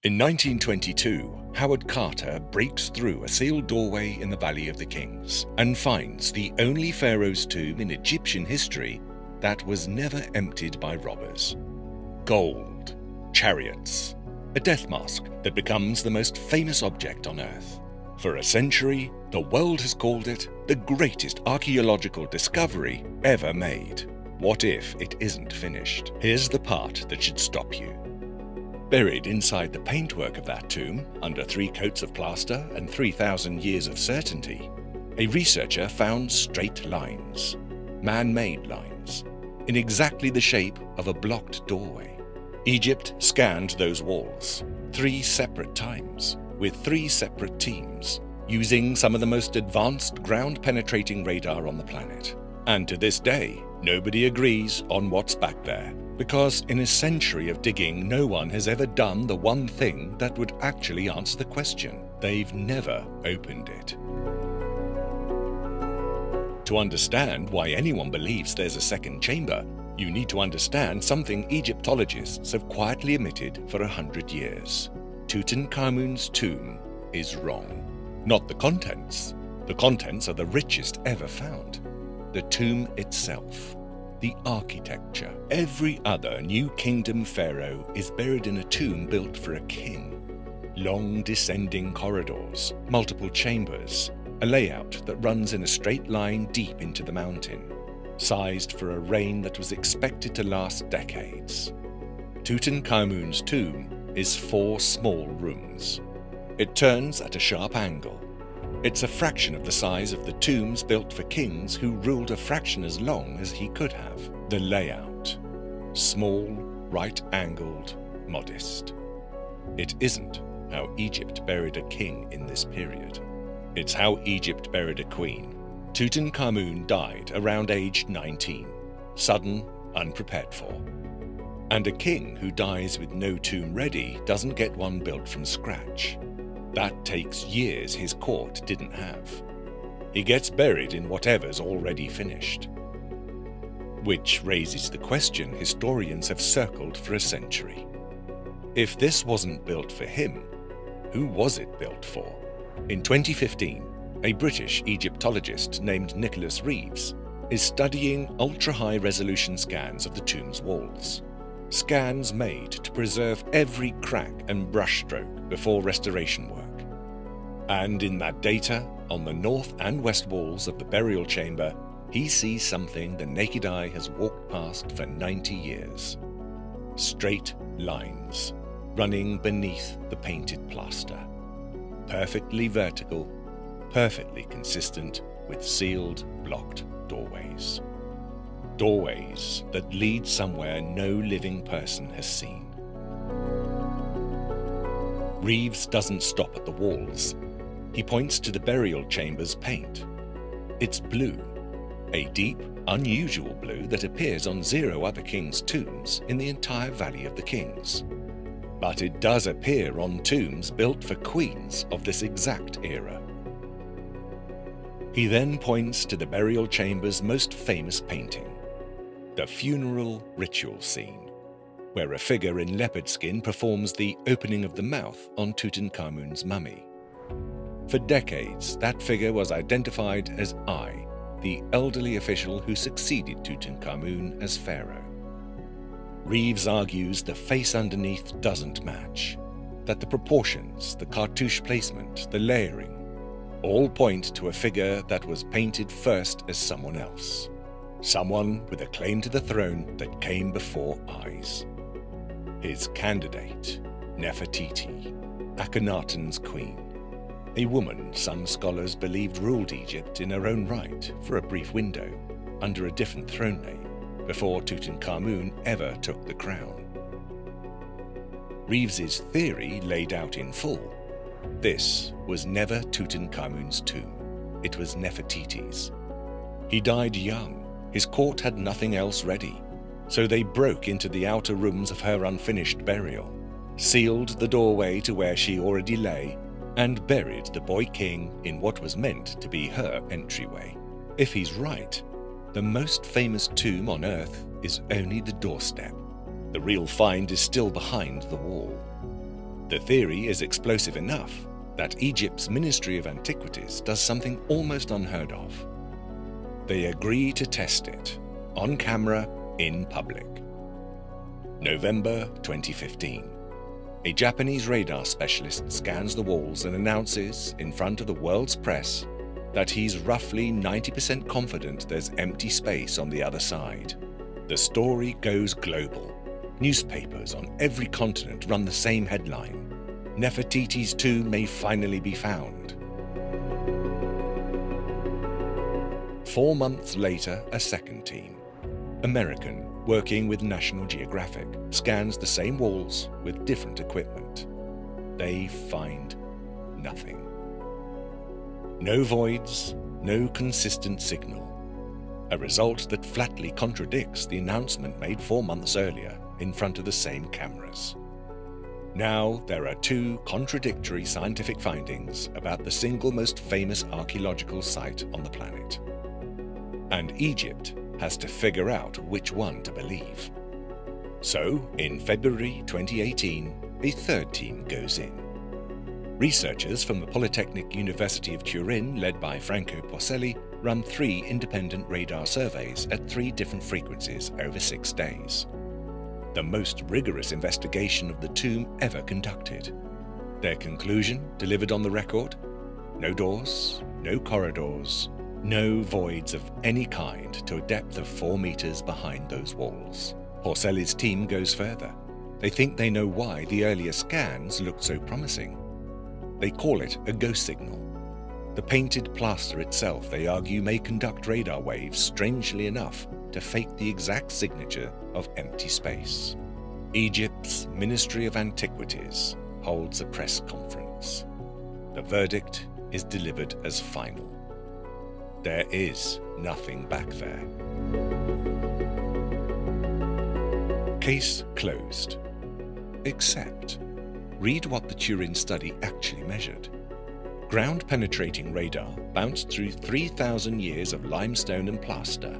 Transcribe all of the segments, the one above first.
In 1922, Howard Carter breaks through a sealed doorway in the Valley of the Kings and finds the only pharaoh's tomb in Egyptian history that was never emptied by robbers. Gold, chariots, a death mask that becomes the most famous object on Earth. For a century, the world has called it the greatest archaeological discovery ever made. What if it isn't finished? Here's the part that should stop you. Buried inside the paintwork of that tomb, under 3 coats of plaster and 3,000 years of certainty, a researcher found straight lines, man-made lines, in exactly the shape of a blocked doorway. Egypt scanned those walls 3 separate times, with 3 separate teams, using some of the most advanced ground-penetrating radar on the planet. And to this day, nobody agrees on what's back there, because in a century of digging, no one has ever done the one thing that would actually answer the question. They've never opened it. To understand why anyone believes there's a second chamber, you need to understand something Egyptologists have quietly admitted for 100 years. Tutankhamun's tomb is wrong. Not the contents. The contents are the richest ever found. The tomb itself. The architecture. Every other New Kingdom pharaoh is buried in a tomb built for a king. Long descending corridors, multiple chambers, a layout that runs in a straight line deep into the mountain, sized for a reign that was expected to last decades. Tutankhamun's tomb is 4 small rooms. It turns at a sharp angle. It's a fraction of the size of the tombs built for kings who ruled a fraction as long as he could have. The layout. Small, right-angled, modest. It isn't how Egypt buried a king in this period. It's how Egypt buried a queen. Tutankhamun died around age 19, sudden, unprepared for. And a king who dies with no tomb ready doesn't get one built from scratch. That takes years his court didn't have. He gets buried in whatever's already finished. Which raises the question historians have circled for a century. If this wasn't built for him, who was it built for? In 2015, a British Egyptologist named Nicholas Reeves is studying ultra-high-resolution scans of the tomb's walls. Scans made to preserve every crack and brushstroke before restoration work. And in that data, on the north and west walls of the burial chamber, he sees something the naked eye has walked past for 90 years. Straight lines, running beneath the painted plaster. Perfectly vertical, perfectly consistent with sealed, blocked doorways. Doorways that lead somewhere no living person has seen. Reeves doesn't stop at the walls. He points to the burial chamber's paint. It's blue, a deep, unusual blue that appears on 0 other kings' tombs in the entire Valley of the Kings. But it does appear on tombs built for queens of this exact era. He then points to the burial chamber's most famous painting, the funeral ritual scene, where a figure in leopard skin performs the opening of the mouth on Tutankhamun's mummy. For decades, that figure was identified as I, the elderly official who succeeded Tutankhamun as pharaoh. Reeves argues the face underneath doesn't match, that the proportions, the cartouche placement, the layering, all point to a figure that was painted first as someone else. Someone with a claim to the throne that came before eyes. His candidate, Nefertiti, Akhenaten's queen. A woman some scholars believed ruled Egypt in her own right for a brief window, under a different throne name, before Tutankhamun ever took the crown. Reeves's theory laid out in full. This was never Tutankhamun's tomb. It was Nefertiti's. He died young. His court had nothing else ready, so they broke into the outer rooms of her unfinished burial, sealed the doorway to where she already lay, and buried the boy king in what was meant to be her entryway. If he's right, the most famous tomb on Earth is only the doorstep. The real find is still behind the wall. The theory is explosive enough that Egypt's Ministry of Antiquities does something almost unheard of. They agree to test it, on camera, in public. November 2015. A Japanese radar specialist scans the walls and announces, in front of the world's press, that he's roughly 90% confident there's empty space on the other side. The story goes global. Newspapers on every continent run the same headline: Nefertiti's tomb may finally be found. 4 months later, a second team, American, working with National Geographic, scans the same walls with different equipment. They find nothing. No voids, no consistent signal. A result that flatly contradicts the announcement made 4 months earlier in front of the same cameras. Now there are 2 contradictory scientific findings about the single most famous archaeological site on the planet. And Egypt has to figure out which one to believe. So, in February 2018, a third team goes in. Researchers from the Polytechnic University of Turin, led by Franco Porcelli, run 3 independent radar surveys at 3 different frequencies over 6 days. The most rigorous investigation of the tomb ever conducted. Their conclusion, delivered on the record: no doors, no corridors, no voids of any kind to a depth of 4 meters behind those walls. Porcelli's team goes further. They think they know why the earlier scans looked so promising. They call it a ghost signal. The painted plaster itself, they argue, may conduct radar waves strangely enough to fake the exact signature of empty space. Egypt's Ministry of Antiquities holds a press conference. The verdict is delivered as final. There is nothing back there. Case closed. Except, read what the Turin study actually measured. Ground-penetrating radar bounced through 3,000 years of limestone and plaster,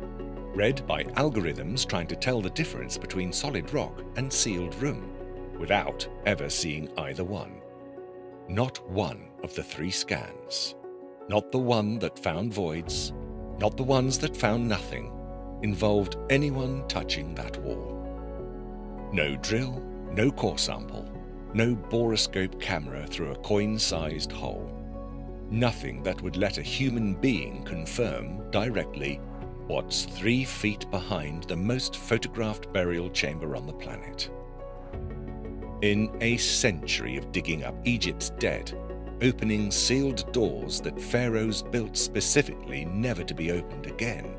read by algorithms trying to tell the difference between solid rock and sealed room, without ever seeing either one. Not one of the 3 scans. Not the one that found voids, not the ones that found nothing, involved anyone touching that wall. No drill, no core sample, no borescope camera through a coin-sized hole. Nothing that would let a human being confirm directly what's 3 feet behind the most photographed burial chamber on the planet. In a century of digging up Egypt's dead, opening sealed doors that pharaohs built specifically never to be opened again,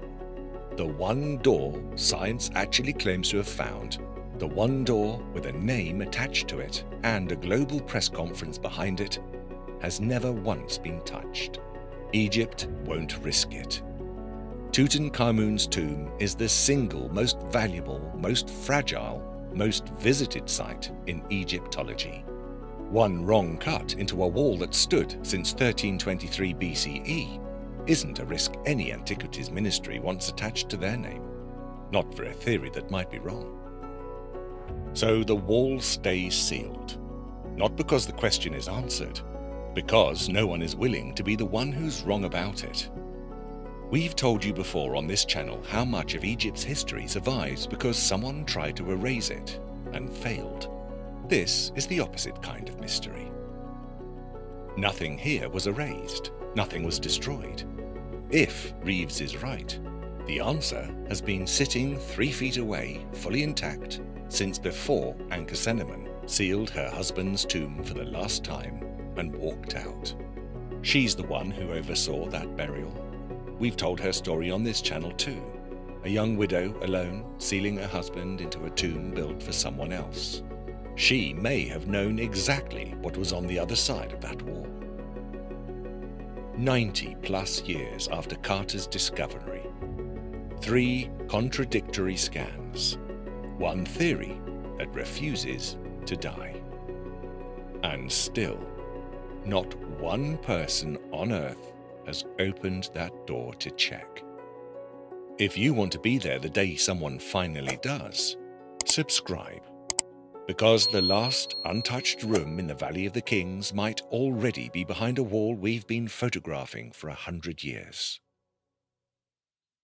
the one door science actually claims to have found, the one door with a name attached to it and a global press conference behind it, has never once been touched. Egypt won't risk it. Tutankhamun's tomb is the single most valuable, most fragile, most visited site in Egyptology. One wrong cut into a wall that stood since 1323 BCE isn't a risk any antiquities ministry wants attached to their name, not for a theory that might be wrong. So the wall stays sealed, not because the question is answered, because no one is willing to be the one who's wrong about it. We've told you before on this channel how much of Egypt's history survives because someone tried to erase it and failed. This is the opposite kind of mystery. Nothing here was erased, nothing was destroyed. If Reeves is right, the answer has been sitting 3 feet away, fully intact, since before Ankhesenamun sealed her husband's tomb for the last time and walked out. She's the one who oversaw that burial. We've told her story on this channel too. A young widow alone, sealing her husband into a tomb built for someone else. She may have known exactly what was on the other side of that wall. 90 plus years after Carter's discovery, 3 contradictory scans, one theory that refuses to die. And still, not one person on Earth has opened that door to check. If you want to be there the day someone finally does, subscribe. Because the last untouched room in the Valley of the Kings might already be behind a wall we've been photographing for 100 years.